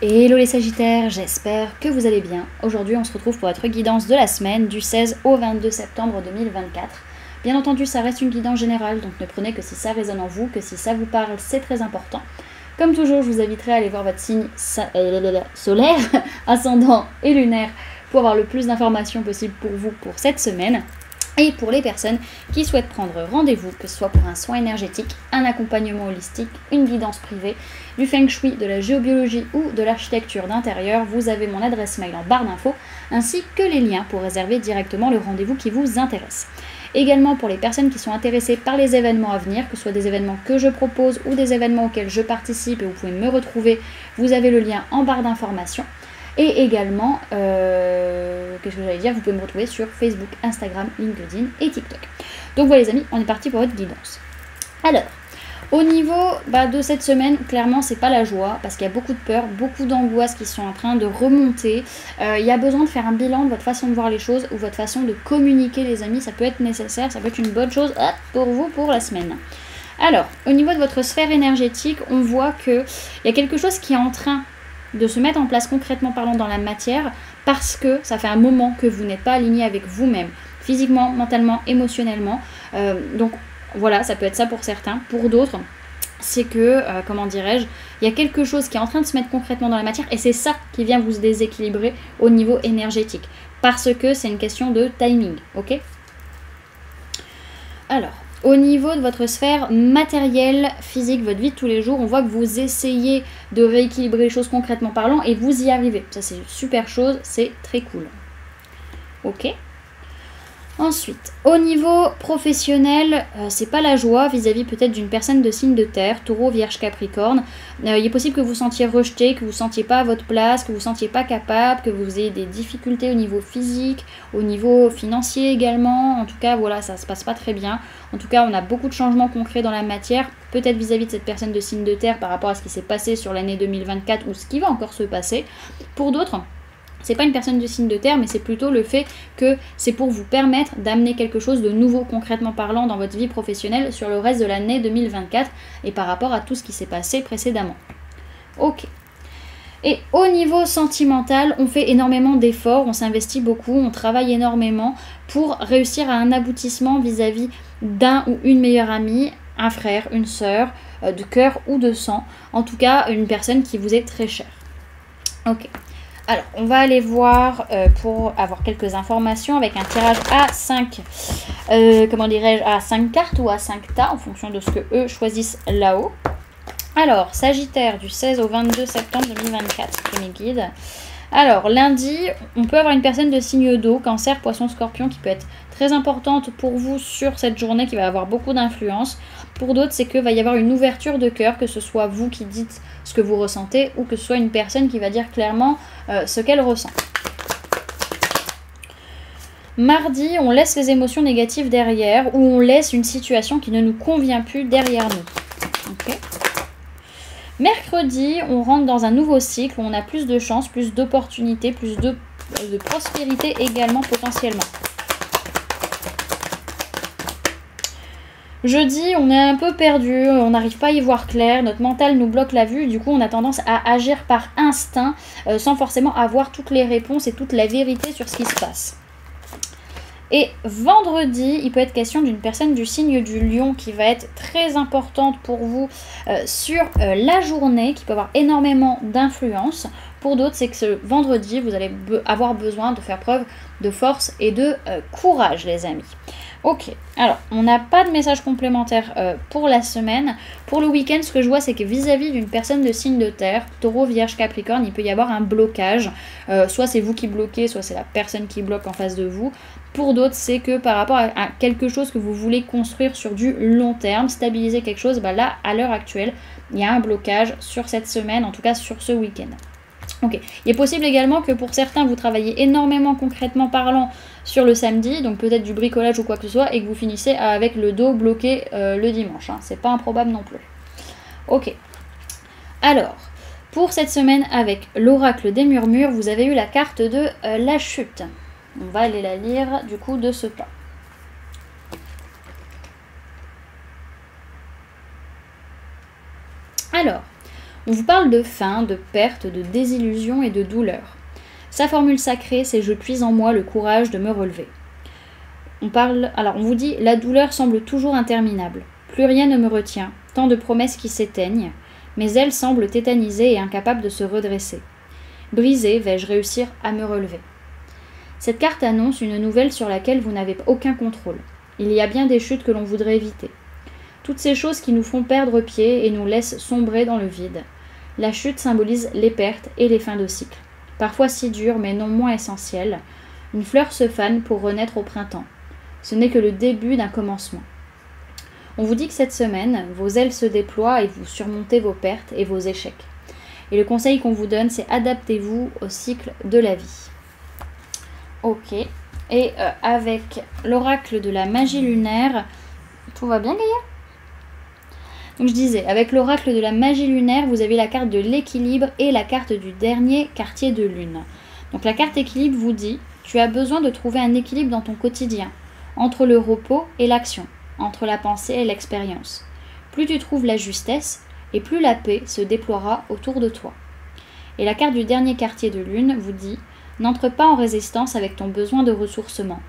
Hello les Sagittaires, j'espère que vous allez bien. Aujourd'hui, on se retrouve pour votre guidance de la semaine du 16 au 22 septembre 2024. Bien entendu, ça reste une guidance générale, donc ne prenez que si ça résonne en vous, que si ça vous parle, c'est très important. Comme toujours, je vous inviterai à aller voir votre signe solaire, ascendant et lunaire pour avoir le plus d'informations possible pour vous pour cette semaine. Et pour les personnes qui souhaitent prendre rendez-vous, que ce soit pour un soin énergétique, un accompagnement holistique, une guidance privée, du feng shui, de la géobiologie ou de l'architecture d'intérieur, vous avez mon adresse mail en barre d'infos, ainsi que les liens pour réserver directement le rendez-vous qui vous intéresse. Également pour les personnes qui sont intéressées par les événements à venir, que ce soit des événements que je propose ou des événements auxquels je participe et vous pouvez me retrouver, vous avez le lien en barre d'informations. Et également, qu'est-ce que j'allais dire, vous pouvez me retrouver sur Facebook, Instagram, LinkedIn et TikTok. Donc voilà les amis, on est parti pour votre guidance. Alors, au niveau de cette semaine, clairement c'est pas la joie, parce qu'il y a beaucoup de peur, beaucoup d'angoisse qui sont en train de remonter. Il y a besoin de faire un bilan de votre façon de voir les choses ou votre façon de communiquer les amis, ça peut être nécessaire, ça peut être une bonne chose pour vous pour la semaine. Alors, au niveau de votre sphère énergétique, on voit qu'il y a quelque chose qui est en train de se mettre en place concrètement parlant dans la matière, parce que ça fait un moment que vous n'êtes pas aligné avec vous-même, physiquement, mentalement, émotionnellement. Donc voilà, ça peut être ça pour certains. Pour d'autres, c'est que, comment dirais-je, il y a quelque chose qui est en train de se mettre concrètement dans la matière et c'est ça qui vient vous déséquilibrer au niveau énergétique. Parce que c'est une question de timing, ok ? Alors, au niveau de votre sphère matérielle, physique, votre vie de tous les jours, on voit que vous essayez de rééquilibrer les choses concrètement parlant et vous y arrivez. Ça, c'est une super chose, c'est très cool. Ok ? Ensuite, au niveau professionnel, c'est pas la joie vis-à-vis peut-être d'une personne de signe de terre, taureau, vierge, capricorne. Il est possible que vous sentiez rejeté, que vous ne sentiez pas à votre place, que vous ne sentiez pas capable, que vous ayez des difficultés au niveau physique, au niveau financier également. En tout cas, voilà, ça se passe pas très bien. En tout cas, on a beaucoup de changements concrets dans la matière, peut-être vis-à-vis de cette personne de signe de terre par rapport à ce qui s'est passé sur l'année 2024 ou ce qui va encore se passer. Pour d'autres, c'est pas une personne de signe de terre, mais c'est plutôt le fait que c'est pour vous permettre d'amener quelque chose de nouveau concrètement parlant dans votre vie professionnelle sur le reste de l'année 2024 et par rapport à tout ce qui s'est passé précédemment. Ok. Et au niveau sentimental, on fait énormément d'efforts, on s'investit beaucoup, on travaille énormément pour réussir à un aboutissement vis-à-vis d'un ou une meilleure amie, un frère, une sœur, de cœur ou de sang. En tout cas, une personne qui vous est très chère. Ok. Alors, on va aller voir pour avoir quelques informations avec un tirage à 5, à 5 cartes ou à 5 tas en fonction de ce que eux choisissent là-haut. Alors, Sagittaire du 16 au 22 septembre 2024, c'est mes guides. Alors, lundi, on peut avoir une personne de signe d'eau, cancer, poisson, scorpion, qui peut être très importante pour vous sur cette journée, qui va avoir beaucoup d'influence. Pour d'autres, c'est que va y avoir une ouverture de cœur, que ce soit vous qui dites ce que vous ressentez, ou que ce soit une personne qui va dire clairement ce qu'elle ressent. Mardi, on laisse les émotions négatives derrière, ou on laisse une situation qui ne nous convient plus derrière nous. Ok. Mercredi, on rentre dans un nouveau cycle où on a plus de chance, plus d'opportunités, plus de prospérité également potentiellement. Jeudi, on est un peu perdu, on n'arrive pas à y voir clair, notre mental nous bloque la vue, du coup on a tendance à agir par instinct sans forcément avoir toutes les réponses et toute la vérité sur ce qui se passe. Et vendredi, il peut être question d'une personne du signe du lion qui va être très importante pour vous sur la journée, qui peut avoir énormément d'influence. Pour d'autres, c'est que ce vendredi, vous allez avoir besoin de faire preuve de force et de courage, les amis. Ok, alors, on n'a pas de message complémentaire pour la semaine. Pour le week-end, ce que je vois, c'est que vis-à-vis d'une personne de signe de terre, taureau, vierge, capricorne, il peut y avoir un blocage. Soit c'est vous qui bloquez, soit c'est la personne qui bloque en face de vous. Pour d'autres, c'est que par rapport à quelque chose que vous voulez construire sur du long terme, stabiliser quelque chose, là, à l'heure actuelle, il y a un blocage sur cette semaine, en tout cas sur ce week-end. Ok. Il est possible également que pour certains, vous travaillez énormément concrètement parlant sur le samedi, donc peut-être du bricolage ou quoi que ce soit, et que vous finissez avec le dos bloqué le dimanche. C'est pas improbable non plus. Ok. Alors, pour cette semaine avec l'oracle des murmures, vous avez eu la carte de la chute. On va aller la lire du coup de ce pas. Alors, On vous parle de faim, de perte, de désillusion et de douleur. Sa formule sacrée, c'est « Je puise en moi le courage de me relever ». On vous dit « La douleur semble toujours interminable. Plus rien ne me retient, tant de promesses qui s'éteignent, mes ailes semblent tétanisées et incapables de se redresser. Brisée, vais-je réussir à me relever ?» Cette carte annonce une nouvelle sur laquelle vous n'avez aucun contrôle. Il y a bien des chutes que l'on voudrait éviter. Toutes ces choses qui nous font perdre pied et nous laissent sombrer dans le vide. La chute symbolise les pertes et les fins de cycle. Parfois si dures mais non moins essentielles. Une fleur se fane pour renaître au printemps. Ce n'est que le début d'un commencement. On vous dit que cette semaine, vos ailes se déploient et vous surmontez vos pertes et vos échecs. Et le conseil qu'on vous donne, c'est adaptez-vous au cycle de la vie. Ok. Et avec l'oracle de la magie lunaire, tout va bien, Gaïa? Donc je disais, avec l'oracle de la magie lunaire, vous avez la carte de l'équilibre et la carte du dernier quartier de lune. Donc la carte équilibre vous dit, tu as besoin de trouver un équilibre dans ton quotidien, entre le repos et l'action, entre la pensée et l'expérience. Plus tu trouves la justesse, et plus la paix se déploiera autour de toi. Et la carte du dernier quartier de lune vous dit, n'entre pas en résistance avec ton besoin de ressourcement.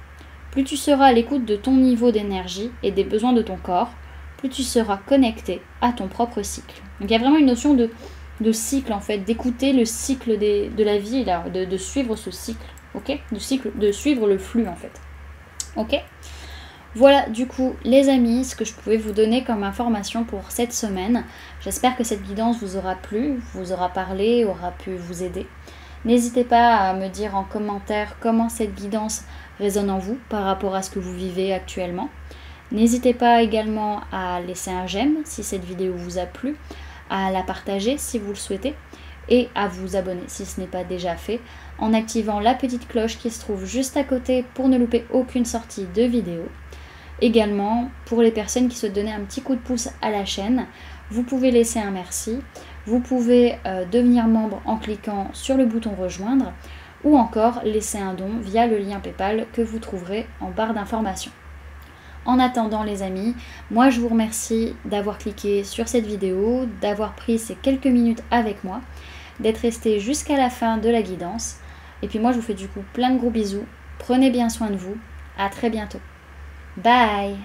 Plus tu seras à l'écoute de ton niveau d'énergie et des besoins de ton corps, plus tu seras connecté à ton propre cycle. Donc il y a vraiment une notion de cycle en fait, d'écouter le cycle de la vie, là, de suivre ce cycle, ok, de suivre le flux en fait. Ok. Voilà du coup les amis, ce que je pouvais vous donner comme information pour cette semaine. J'espère que cette guidance vous aura plu, vous aura parlé, aura pu vous aider. N'hésitez pas à me dire en commentaire comment cette guidance résonne en vous par rapport à ce que vous vivez actuellement. N'hésitez pas également à laisser un j'aime si cette vidéo vous a plu, à la partager si vous le souhaitez et à vous abonner si ce n'est pas déjà fait en activant la petite cloche qui se trouve juste à côté pour ne louper aucune sortie de vidéo. Également, pour les personnes qui souhaitent donner un petit coup de pouce à la chaîne, vous pouvez laisser un merci, vous pouvez devenir membre en cliquant sur le bouton rejoindre ou encore laisser un don via le lien PayPal que vous trouverez en barre d'informations. En attendant les amis, moi je vous remercie d'avoir cliqué sur cette vidéo, d'avoir pris ces quelques minutes avec moi, d'être resté jusqu'à la fin de la guidance. Et puis moi je vous fais du coup plein de gros bisous, prenez bien soin de vous, à très bientôt. Bye!